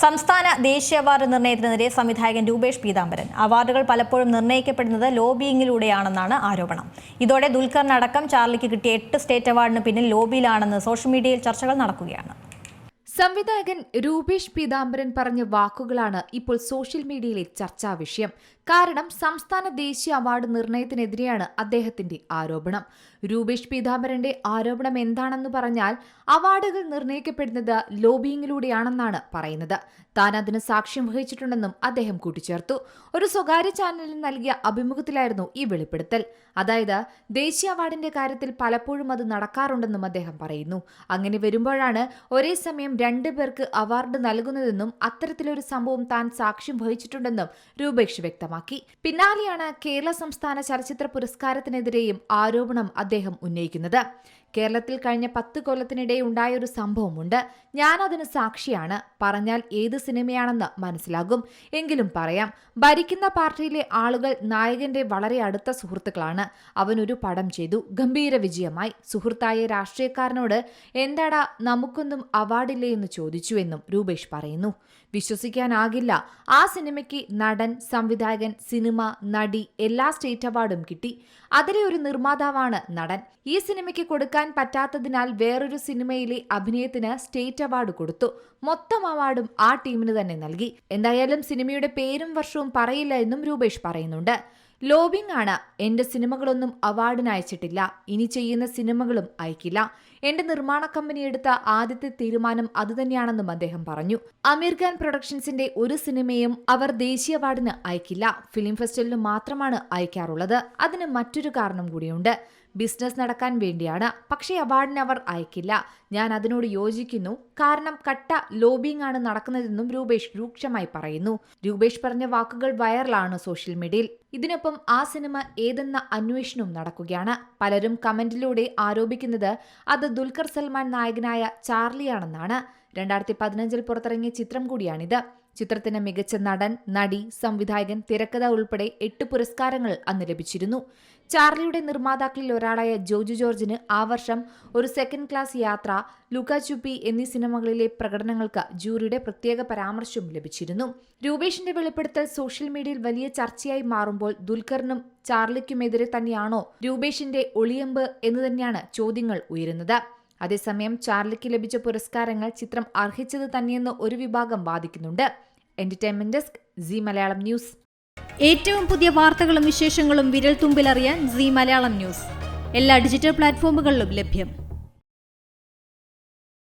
സംസ്ഥാന ദേശീയ അവാർഡ് നിർണയത്തിനെതിരെ സംവിധായകൻ രൂപേഷ് പീതാംബരൻ. അവാർഡുകൾ പലപ്പോഴും നിർണ്ണയിക്കപ്പെടുന്നത് ലോബിയിങ്ങിലൂടെയാണെന്നാണ് ആരോപണം. ഇതോടെ ദുൽഖറിനടക്കം ചാർലിക്ക് കിട്ടിയ 8 സ്റ്റേറ്റ് അവാർഡിന് പിന്നിൽ ലോബിയിലാണെന്ന് സോഷ്യൽ മീഡിയയിൽ ചർച്ചകൾ നടക്കുകയാണ്. സംവിധായകൻ രൂപേഷ് പീതാംബരൻ പറഞ്ഞ വാക്കുകളാണ് ഇപ്പോൾ സോഷ്യൽ മീഡിയയിലെ ചർച്ചാ വിഷയം. കാരണം സംസ്ഥാന ദേശീയ അവാർഡ് നിർണയത്തിനെതിരെയാണ് അദ്ദേഹത്തിന്റെ ആരോപണം. രൂപേഷ് പീതാംബരന്റെ ആരോപണം എന്താണെന്ന് പറഞ്ഞാൽ അവാർഡുകൾ നിർണയിക്കപ്പെടുന്നത് ലോബിയിങ്ങിലൂടെയാണെന്നാണ് പറയുന്നത്. താൻ അതിന് സാക്ഷ്യം വഹിച്ചിട്ടുണ്ടെന്നും അദ്ദേഹം കൂട്ടിച്ചേർത്തു. ഒരു സ്വകാര്യ ചാനലിന് നൽകിയ അഭിമുഖത്തിലായിരുന്നു ഈ വെളിപ്പെടുത്തൽ. അതായത് ദേശീയ അവാർഡിന്റെ കാര്യത്തിൽ പലപ്പോഴും അത് നടക്കാറുണ്ടെന്നും അദ്ദേഹം പറയുന്നു. അങ്ങനെ വരുമ്പോഴാണ് ഒരേ സമയം 2 പേർക്ക് അവാർഡ് നൽകുന്നതെന്നും അത്തരത്തിലൊരു സംഭവം താൻ സാക്ഷ്യം വഹിച്ചിട്ടുണ്ടെന്നും രൂപേഷ് വ്യക്തമാക്കി. പിന്നാലെയാണ് കേരള സംസ്ഥാന ചലച്ചിത്ര പുരസ്കാരത്തിനെതിരെയും ആരോപണം അദ്ദേഹം ഉന്നയിക്കുന്നത്. കേരളത്തിൽ കഴിഞ്ഞ 10 കൊല്ലത്തിനിടെ ഉണ്ടായൊരു സംഭവമുണ്ട്. ഞാനതിന് സാക്ഷിയാണ്. പറഞ്ഞാൽ ഏത് സിനിമയാണെന്ന് മനസ്സിലാകും. എങ്കിലും പറയാം. ഭരിക്കുന്ന പാർട്ടിയിലെ ആളുകൾ നായകന്റെ വളരെ അടുത്ത സുഹൃത്തുക്കളാണ്. അവനൊരു പടം ചെയ്തു, ഗംഭീര വിജയമായി. സുഹൃത്തായ രാഷ്ട്രീയക്കാരനോട് എന്താടാ നമുക്കൊന്നും അവാർഡില്ലേ എന്ന് ചോദിച്ചുവെന്നും രൂപേഷ് പറയുന്നു. വിശ്വസിക്കാനാകില്ല. ആ സിനിമയ്ക്ക് നടൻ, സംവിധായകൻ, സിനിമ, നടി എല്ലാ സ്റ്റേറ്റ് അവാർഡും കിട്ടി. അതിലെ ഒരു നിർമ്മാതാവാണ് നടൻ. ഈ സിനിമയ്ക്ക് കൊടുക്കാൻ പറ്റാത്തതിനാൽ വേറൊരു സിനിമയിലെ അഭിനയത്തിന് സ്റ്റേറ്റ് അവാർഡ് കൊടുത്തു. മൊത്തം അവാർഡും ആ ടീമിന് തന്നെ നൽകി. എന്തായാലും സിനിമയുടെ പേരും വർഷവും പറയില്ല എന്നും രൂപേഷ് പറയുന്നുണ്ട്. ലോബിംഗ് ആണ്. എന്റെ സിനിമകളൊന്നും അവാർഡിന് അയച്ചിട്ടില്ല. ഇനി ചെയ്യുന്ന സിനിമകളും അയക്കില്ല. എന്റെ നിർമ്മാണ കമ്പനി എടുത്ത ആദ്യത്തെ തീരുമാനം അതുതന്നെയാണെന്നും അദ്ദേഹം പറഞ്ഞു. അമീർ ഖാൻ പ്രൊഡക്ഷൻസിന്റെ ഒരു സിനിമയും അവർ ദേശീയ അവാർഡിന് അയക്കില്ല. ഫിലിം ഫെസ്റ്റിവലിന് മാത്രമാണ് അയക്കാറുള്ളത്. അതിന് മറ്റൊരു കാരണം കൂടിയുണ്ട്. ബിസിനസ് നടക്കാൻ വേണ്ടിയാണ്. പക്ഷേ അവാർഡിന് അവർ അയക്കില്ല. ഞാൻ അതിനോട് യോജിക്കുന്നു. കാരണം കട്ട ലോബിംഗ് ആണ് നടക്കുന്നതെന്നും രൂപേഷ് രൂക്ഷമായി പറയുന്നു. രൂപേഷ് പറഞ്ഞ വാക്കുകൾ വൈറലാണ് സോഷ്യൽ മീഡിയയിൽ. ഇതിനൊപ്പം ആ സിനിമ ഏതെന്ന അന്വേഷണവും നടക്കുകയാണ്. പലരും കമന്റിലൂടെ ആരോപിക്കുന്നത് അത് ദുൽഖർ സൽമാൻ നായകനായ ചാർലിയാണെന്നാണ്. 2015 പുറത്തിറങ്ങിയ ചിത്രം കൂടിയാണിത്. ചിത്രത്തിന് മികച്ച നടൻ, നടി, സംവിധായകൻ, തിരക്കഥ ഉൾപ്പെടെ 8 പുരസ്കാരങ്ങൾ അന്ന് ലഭിച്ചിരുന്നു. ചാർലിയുടെ നിർമ്മാതാക്കളിൽ ഒരാളായ ജോജു ജോർജിന് ആ വർഷം ഒരു സെക്കൻഡ് ക്ലാസ് യാത്ര, ലുക്ക ചുപ്പി എന്നീ സിനിമകളിലെ പ്രകടനങ്ങൾക്ക് ജൂറിയുടെ പ്രത്യേക പരാമർശവും ലഭിച്ചിരുന്നു. രൂപേഷിന്റെ വെളിപ്പെടുത്തൽ സോഷ്യൽ മീഡിയയിൽ വലിയ ചർച്ചയായി മാറുമ്പോൾ ദുൽഖറിനും ചാർലിക്കുമെതിരെ തന്നെയാണോ രൂപേഷിന്റെ ഒളിയമ്പ് എന്ന് തന്നെയാണ് ചോദ്യങ്ങൾ ഉയരുന്നത്. അതേസമയം ചാർലിക്ക് ലഭിച്ച പുരസ്കാരങ്ങൾ ചിത്രം അർഹിച്ചത് തന്നെയെന്ന് ഒരു വിഭാഗം വാദിക്കുന്നുണ്ട്. Entertainment desk, Zee Malayalam news. ഏറ്റവും പുതിയ വാർത്തകളും വിശേഷങ്ങളും വിരൽ തുമ്പിലറിയാൻ സീ മലയാളം ന്യൂസ് എല്ലാ ഡിജിറ്റൽ പ്ലാറ്റ്ഫോമുകളിലും ലഭ്യം.